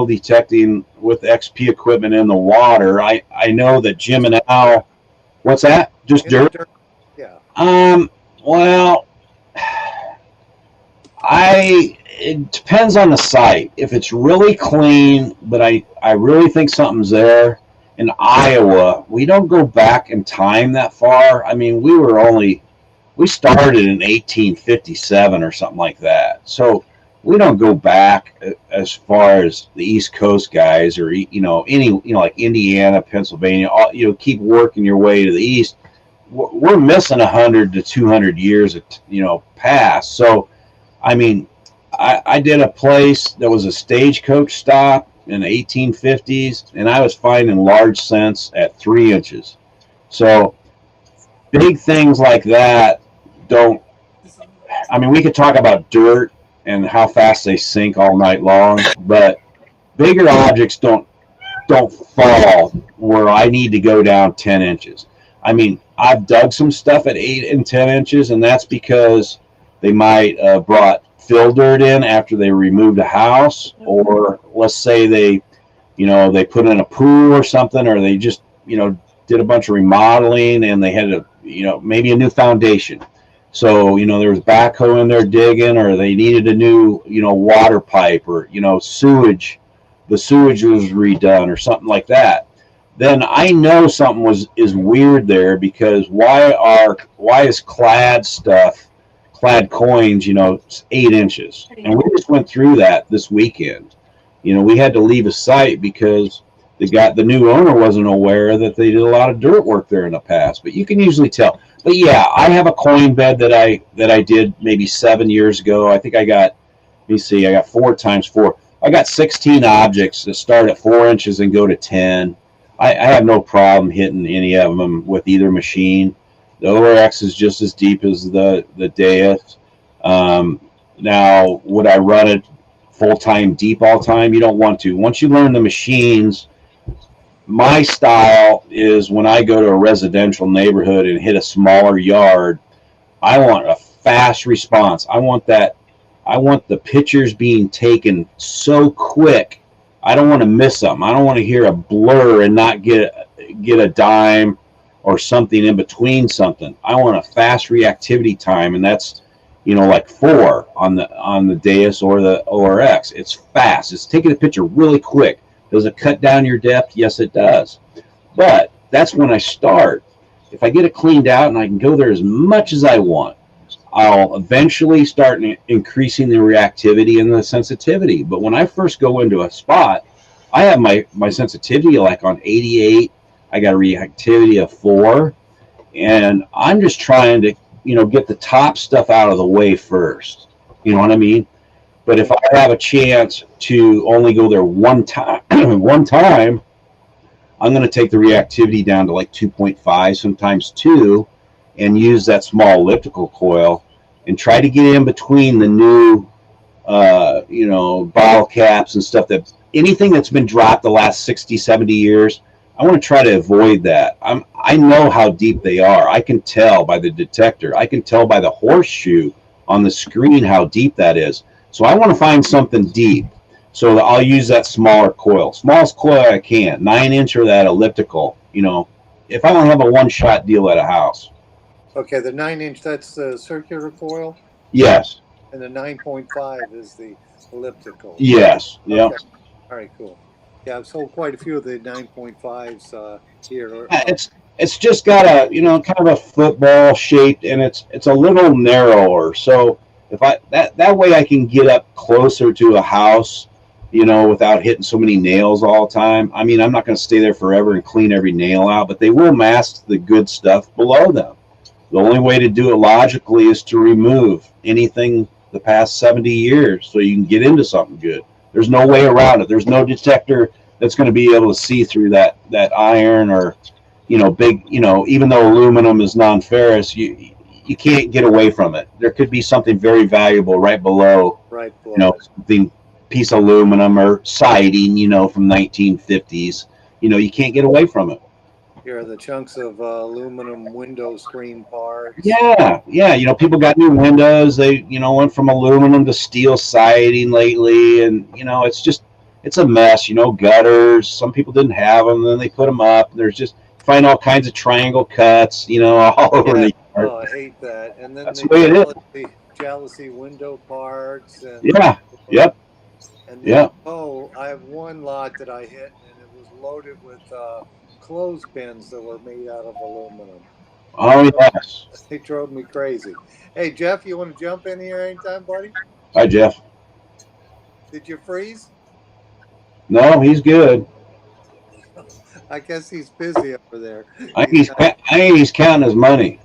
detecting with XP equipment in the water. I know that Jim and Al, what's that? Just dirt? Yeah. Well, it depends on the site. If it's really clean, but I really think something's there. In Iowa, we don't go back in time that far. I mean, we started in 1857 or something like that. So we don't go back as far as the East Coast guys or, like Indiana, Pennsylvania, keep working your way to the East. We're missing 100 to 200 years, past. So, I mean, I did a place that was a stagecoach stop in the 1850s, and I was finding large scents at 3 inches. So big things like that we could talk about dirt and how fast they sink all night long, but bigger objects don't fall where I need to go down 10 inches. I mean, I've dug some stuff at 8 and 10 inches, and that's because they might brought fill dirt in after they removed a house, or let's say they put in a pool or something, or they just, did a bunch of remodeling and they had maybe a new foundation. So, there was backhoe in there digging, or they needed a new, water pipe, or, sewage. The sewage was redone or something like that. Then I know something is weird there, because why is clad coins, 8 inches? And we just went through that this weekend. We had to leave a site because the new owner wasn't aware that they did a lot of dirt work there in the past. But you can usually tell. But yeah, I have a coin bed that I did maybe 7 years ago. I think I got 4 times 4. I got 16 objects that start at 4 inches and go to 10. I have no problem hitting any of them with either machine. The ORX is just as deep as the Deus. Now, would I run it full-time deep all time? You don't want to. Once you learn the machines, my style is when I go to a residential neighborhood and hit a smaller yard, I want a fast response. I want the pictures being taken so quick. I don't want to miss something. I don't want to hear a blur and not get a dime or something in between something. I want a fast reactivity time, and that's like 4 on the Deus or the ORX. It's fast. It's taking a picture really quick. Does it cut down your depth? Yes, it does. But that's when I start. If I get it cleaned out and I can go there as much as I want, I'll eventually start increasing the reactivity and the sensitivity. But when I first go into a spot, I have my sensitivity like on 88. I got a reactivity of 4. And I'm just trying to, get the top stuff out of the way first. You know what I mean? But if I have a chance to only go there one time, I'm going to take the reactivity down to like 2.5, sometimes 2, and use that small elliptical coil and try to get in between the new, bottle caps and stuff, that anything that's been dropped the last 60, 70 years. I want to try to avoid that. I know how deep they are. I can tell by the detector. I can tell by the horseshoe on the screen how deep that is. So I want to find something deep. So I'll use that smaller coil, smallest coil I can, 9-inch or that elliptical. If I don't have a one-shot deal at a house. Okay, the 9-inch, that's the circular coil, Yes. and the 9.5 is the elliptical. Yes. Yeah. Okay. All right, cool. Yeah, I've sold quite a few of the 9.5s here. Yeah, it's just got a kind of a football shaped, and it's a little narrower. So if that way I can get up closer to a house, without hitting so many nails all the time. I mean, I'm not going to stay there forever and clean every nail out, but they will mask the good stuff below them. The only way to do it logically is to remove anything the past 70 years so you can get into something good. There's no way around it. There's no detector that's going to be able to see through that iron or, big, even though aluminum is non-ferrous, you can't get away from it. There could be something very valuable right below, something piece of aluminum or siding, from 1950s. You can't get away from it. Here are the chunks of aluminum window screen parts. Yeah. People got new windows. They, went from aluminum to steel siding lately, and it's a mess. Gutters. Some people didn't have them, then they put them up. There's just find all kinds of triangle cuts, all over the yard. Oh, I hate that. And then That's the way it is. jealousy window parts. And Yeah. Yep. And then, Yeah. I have one lot that I hit, and it was loaded with clothespins that were made out of aluminum. Oh, yes. It drove me crazy. Hey, Jeff, you want to jump in here anytime, buddy? Hi, Jeff. Did you freeze? No, he's good. I guess he's busy over there. I think he's counting his money.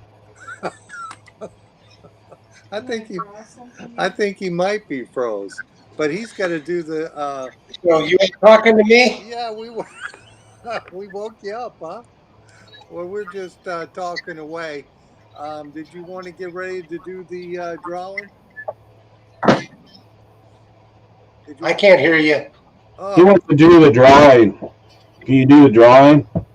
I think he might be froze, but he's got to do the. So you were talking to me? Yeah, we were. We woke you up, huh? Well, we're just talking away. Did you want to get ready to do the drawing? I can't hear you. Oh. He wants to do the drawing. Can you do the drawing? All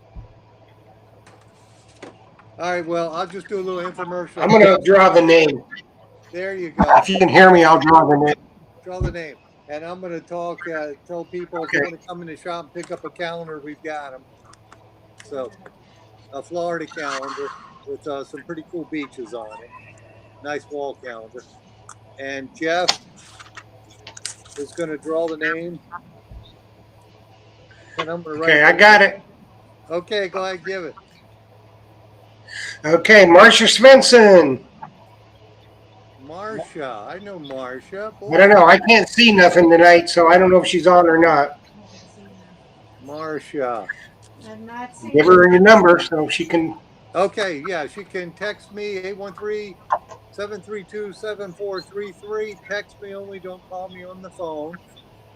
right, well, I'll just do a little infomercial. I'm going to draw the name. There you go. If you can hear me, I'll draw the name. Draw the name. And I'm going to tell people if they want to come in the shop and pick up a calendar, we've got them. So, a Florida calendar with some pretty cool beaches on it. Nice wall calendar. And Jeff is going to draw the name. And I'm going to write. Okay, I got it. Okay, go ahead, give it. Okay, Marcia Svensson. Marcia, I know Marcia. I don't know. I can't see nothing tonight, so I don't know if she's on or not. Marcia. I'm not seeing. Give her your number so she can. Okay, yeah, she can text me 813-732-7433. Text me only, don't call me on the phone.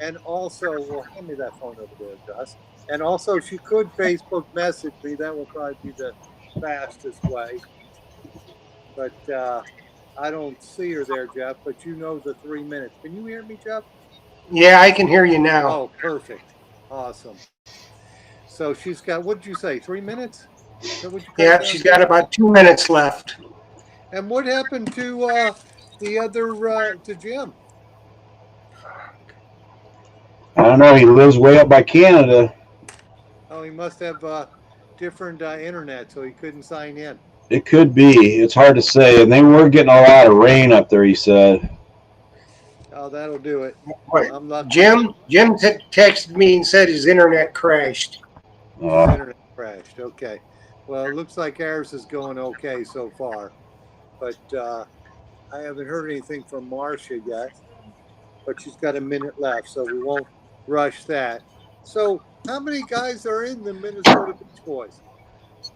And also, well, hand me that phone over there, Gus. And also, she could Facebook message me. That would probably be the fastest way. But I don't see her there, Jeff. But you know the 3 minutes. Can you hear me, Jeff? Yeah, I can hear you now. Oh, perfect. Awesome. So she's got, what did you say, 3 minutes? Yeah, she's got about 2 minutes left. And what happened to the other, to Jim? I don't know. He lives way up by Canada. Oh, he must have different internet, so he couldn't sign in. It could be. It's hard to say. And they were getting a lot of rain up there, he said. Oh, that'll do it. I'm not. Jim texted me and said his internet crashed. Internet crashed. Okay. Well, it looks like ours is going okay so far. But I haven't heard anything from Marcia yet. But she's got a minute left, so we won't rush that. So how many guys are in the Minnesota Beach Boys?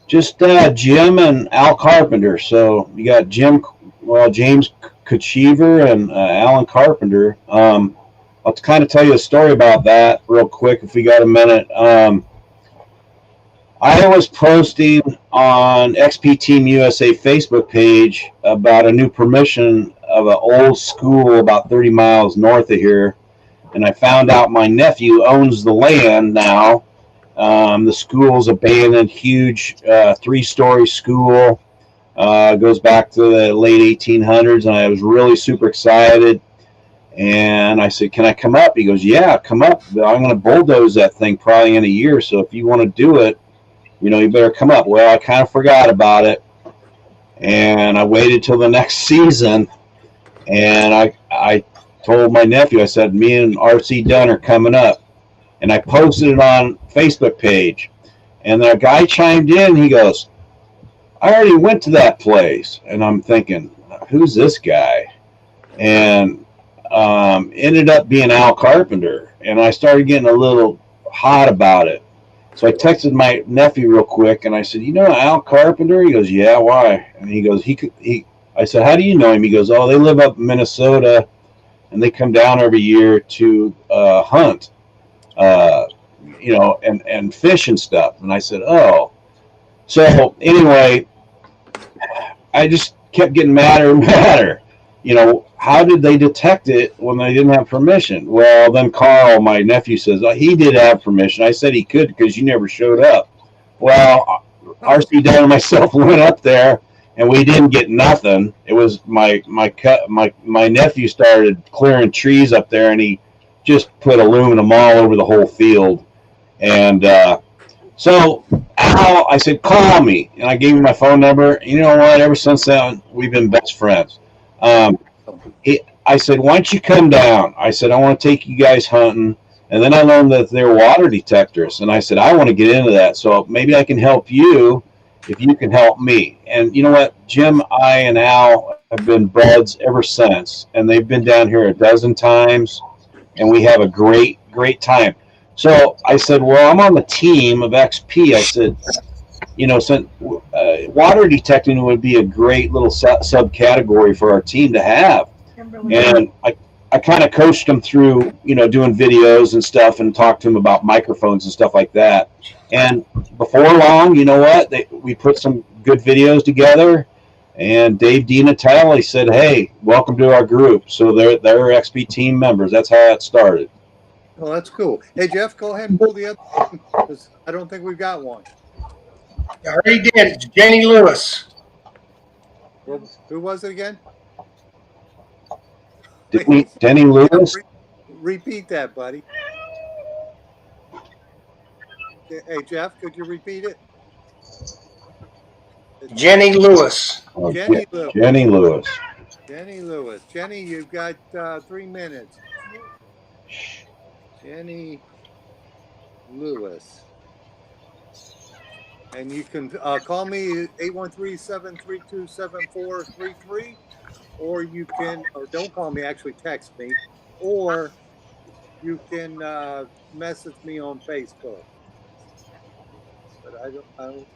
Just Jim and Al Carpenter. So you got James Kachiver and Alan Carpenter. I'll kind of tell you a story about that real quick if we got a minute. I was posting on XP Team USA Facebook page about a new permission of an old school about 30 miles north of here, and I found out my nephew owns the land now. The school's abandoned, huge 3-story school. Goes back to the late 1800s, and I was really super excited. And I said, "Can I come up?" He goes, "Yeah, come up. I'm going to bulldoze that thing probably in a year. So if you want to do it, you better come up." Well, I kind of forgot about it, and I waited till the next season, and I told my nephew, I said, "Me and RC Dunn are coming up," and I posted it on Facebook page, and the guy chimed in. He goes, "I already went to that place," and I'm thinking, "Who's this guy?" And ended up being Al Carpenter, and I started getting a little hot about it. So I texted my nephew real quick, and I said, "You know Al Carpenter?" He goes, "Yeah, why?" And he goes, "He." I said, "How do you know him?" He goes, "Oh, they live up in Minnesota, and they come down every year to hunt, uh, and fish and stuff." And I said, "Oh." So anyway, I just kept getting madder and madder. How did they detect it when they didn't have permission? Well, then Carl, my nephew, says, "Oh, he did have permission." I said he could because you never showed up. Well, RC Dunn and myself went up there, and we didn't get nothing. It was my nephew started clearing trees up there, and he just put aluminum all over the whole field. And so Al, I said, "Call me," and I gave him my phone number. You know what? Ever since then, we've been best friends. I said, "Why don't you come down?" I said, "I want to take you guys hunting." And then I learned that they're water detectors. And I said, "I want to get into that. So maybe I can help you if you can help me." And you know what? Jim, I, and Al have been buds ever since. And they've been down here a dozen times. And we have a great, great time. So I said, "Well, I'm on the team of XP." I said, since water detecting would be a great little subcategory for our team to have. And I kind of coached them through, doing videos and stuff, and talked to them about microphones and stuff like that. And before long, you know what? We put some good videos together, and Dave DiNatale said, "Hey, welcome to our group." So they're XP team members. That's how it started. Oh, that's cool. Hey, Jeff, go ahead and pull the other one, because I don't think we've got one. I already did. It's Jenny Lewis. Well, who was it again? Denny Lewis? Repeat that, buddy. Hey, Jeff, could you repeat it? Jenny Lewis. Oh, Jenny Lewis. Jenny Lewis. Jenny Lewis. Jenny, you've got 3 minutes. Jenny Lewis. And you can call me 813-732-7433, or you can, or don't call me, actually text me, or you can message me on Facebook. But I don't.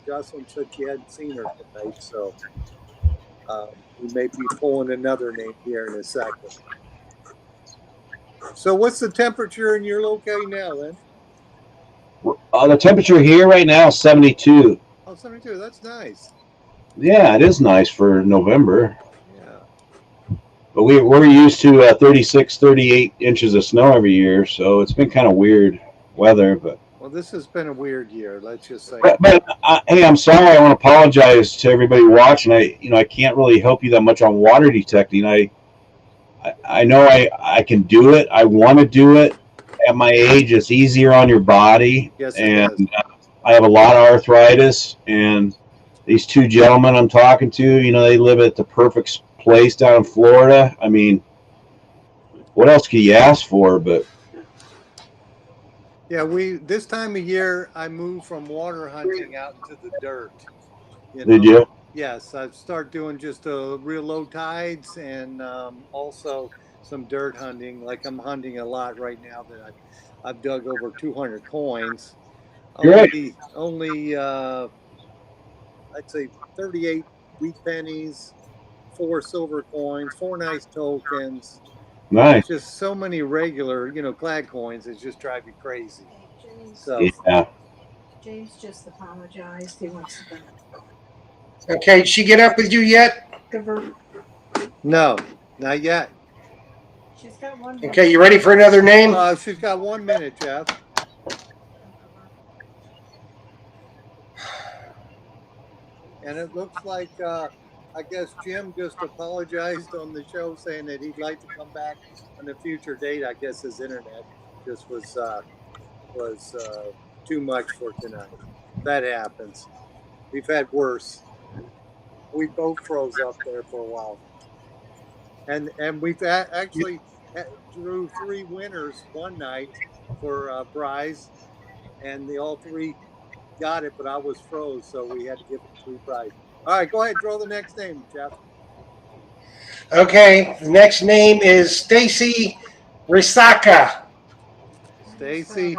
Jocelyn said she hadn't seen her tonight, so we may be pulling another name here in a second. So, what's the temperature in your locale now, then? The temperature here right now is 72. Oh, 72. That's nice. Yeah, it is nice for November. Yeah. But we're used to 36, 38 inches of snow every year, so it's been kind of weird weather. But Well, this has been a weird year. Let's just say. but hey, I'm sorry. I want to apologize to everybody watching. I can't really help you that much on water detecting. I know I can do it. I want to do it. At my age, it's easier on your body. Yes, it and is. I have a lot of arthritis, and these 2 gentlemen I'm talking to, they live at the perfect place down in Florida. I mean, what else could you ask for? But Yeah, this time of year, I moved from water hunting out into the dirt. Did you? Yes, I've started doing just real low tides, and also some dirt hunting. Like I'm hunting a lot right now that I've dug over 200 coins. Great. Only I'd say 38 wheat pennies, 4 silver coins, 4 nice tokens. Nice. Just so many regular, clad coins. It just drives you crazy. So Yeah. James just apologized. He wants to Okay, did she get up with you yet? give her. No, not yet. She's got one. Okay, you ready for another name? She's got 1 minute, Jeff. And it looks like, I guess Jim just apologized on the show saying that he'd like to come back on a future date. I guess his internet just was too much for tonight. That happens. We've had worse. We both froze up there for a while. And we've actually drew 3 winners one night for prize, and they all 3 got it, but I was froze, so we had to give them 3 prizes. All right, go ahead, draw the next name, Jeff. Okay, the next name is Stacy Risaka. Stacy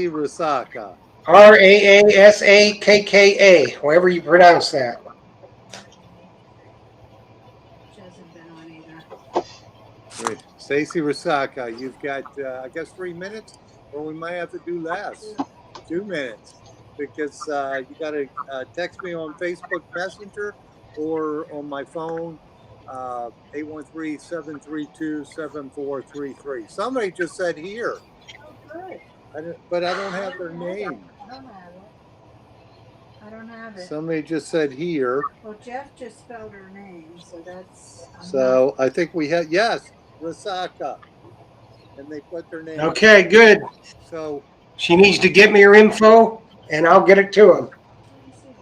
Risaka. Raasakka, however you pronounce that. She hasn't been on either. Stacy Risaka, you've got, I guess, 3 minutes, or we might have to do less. 2 minutes, because you got to text me on Facebook Messenger or on my phone, 813-732-7433. Somebody just said here. Oh, good. But I don't have their name. I don't have it. Somebody just said here. Well, Jeff just spelled her name, so that's. So I think we had, yes, Risaka. And they put their name. Okay, good. So. She needs to get me her info, and I'll get it to him.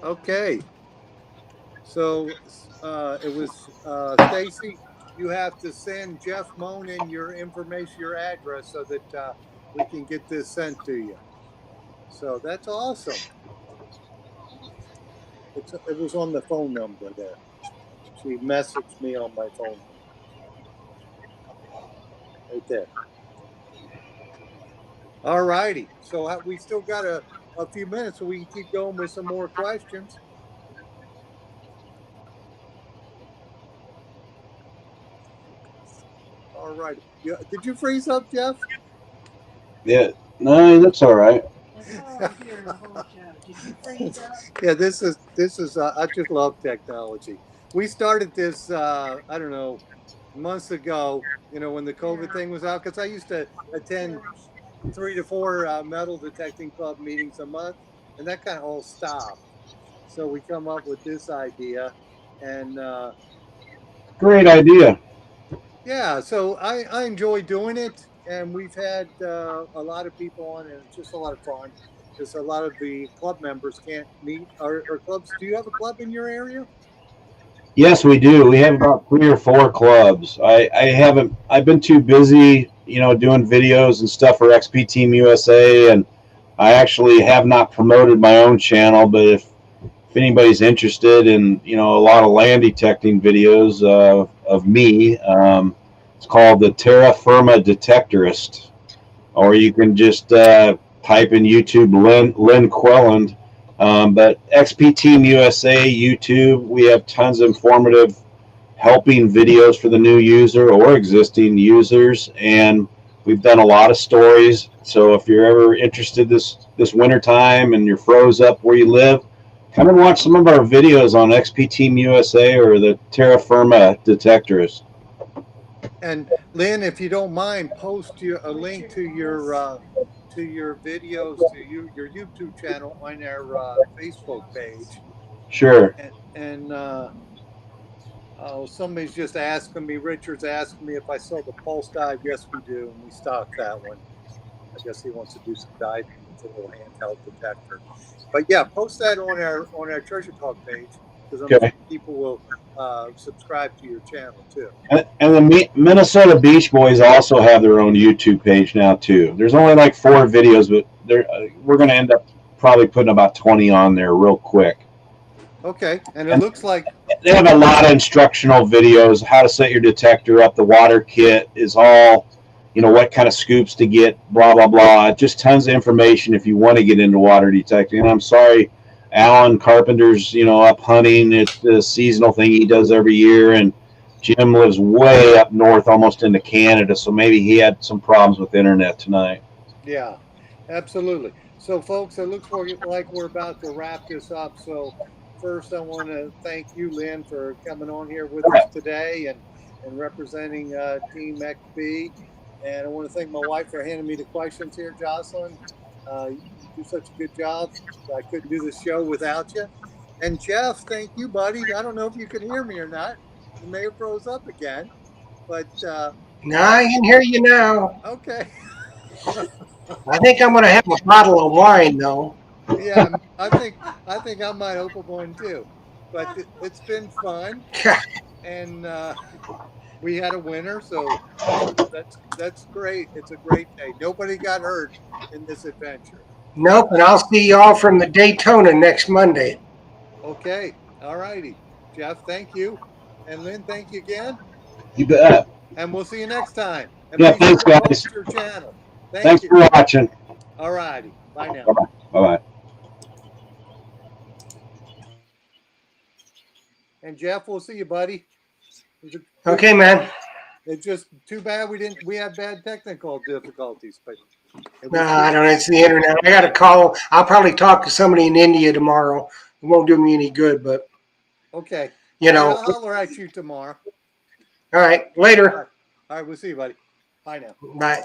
Okay. So it was Stacy. You have to send Jeff Monin your information, your address, so that we can get this sent to you. So that's awesome. It was on the phone number there. She messaged me on my phone. Right there. All righty. So we still got a few minutes, so we can keep going with some more questions. All right. Did you freeze up, Jeff? Yeah, no, that's all right. That's all I hear the whole show. Did you freeze up? Yeah, this is. I just love technology. We started this, I don't know, months ago. You know, when the COVID thing was out, because I used to attend 3 to 4 metal detecting club meetings a month, and that kind of all stopped. So we come up with this idea, and Great idea. yeah, so I enjoy doing it, and we've had a lot of people on, and it's just a lot of fun. Because a lot of the club members can't meet. Our clubs. Do you have a club in your area? Yes, we do. We have about 3 or 4 clubs. I haven't. I've been too busy, doing videos and stuff for XP Team USA, and I actually have not promoted my own channel. But if anybody's interested in, a lot of land detecting videos of me, it's called the Terra Firma Detectorist, or you can just type in YouTube Lynn Quelland. But XP Team USA YouTube, we have tons of informative helping videos for the new user or existing users, and we've done a lot of stories. So if you're ever interested this winter time and you're froze up where you live, come and watch some of our videos on XP Team USA or the Terra Firma Detectorist. And Lynn, if you don't mind, post a link to your videos, to your YouTube channel on our Facebook page. Sure. And somebody's just asking me, Richard's asking me if I sell the pulse dive. Yes, we do, and we stock that one. I guess he wants to do some diving with a little handheld detector. But yeah, post that on our Treasure Talk page, because I'm sure people will subscribe to your channel too. And the Minnesota Beach Boys also have their own YouTube page now too. There's only like 4 videos, but we're going to end up probably putting about 20 on there real quick. Okay, and it looks like they have a lot of instructional videos, how to set your detector up. The water kit is all, what kind of scoops to get, blah, blah, blah. Just tons of information if you want to get into water detecting. And I'm sorry, Alan Carpenter's, up hunting. It's the seasonal thing he does every year. And Jim lives way up north, almost into Canada. So maybe he had some problems with internet tonight. Yeah, absolutely. So, folks, it looks like we're about to wrap this up. So, first, I want to thank you, Lynn, for coming on here with us today and representing Team XB. And I want to thank my wife for handing me the questions here, Jocelyn. You do such a good job. I couldn't do this show without you. And Jeff, thank you, buddy. I don't know if you can hear me or not. You may have froze up again, but Now I can hear you now. okay. I think I'm going to have a bottle of wine, though. Yeah, I think I might open one too. But it's been fun, and we had a winner, so that's great. It's a great day. Nobody got hurt in this adventure. Nope, and I'll see y'all from the Daytona next Monday. Okay, all righty, Jeff. Thank you, and Lynn. Thank you again, You bet. and we'll see you next time. And Yeah, make sure thanks, to guys. post your channel. Thank Thanks you. for watching. All righty. Bye now. Bye-bye. Bye-bye. And Jeff, we'll see you, buddy. Okay, man. It's just too bad we had bad technical difficulties, but No, I don't. It's the internet. I got to call. I'll probably talk to somebody in India tomorrow. It won't do me any good, but okay. you All right, know. I'll holler at you tomorrow. All right, later. All right, we'll see you, buddy. Bye now. Bye.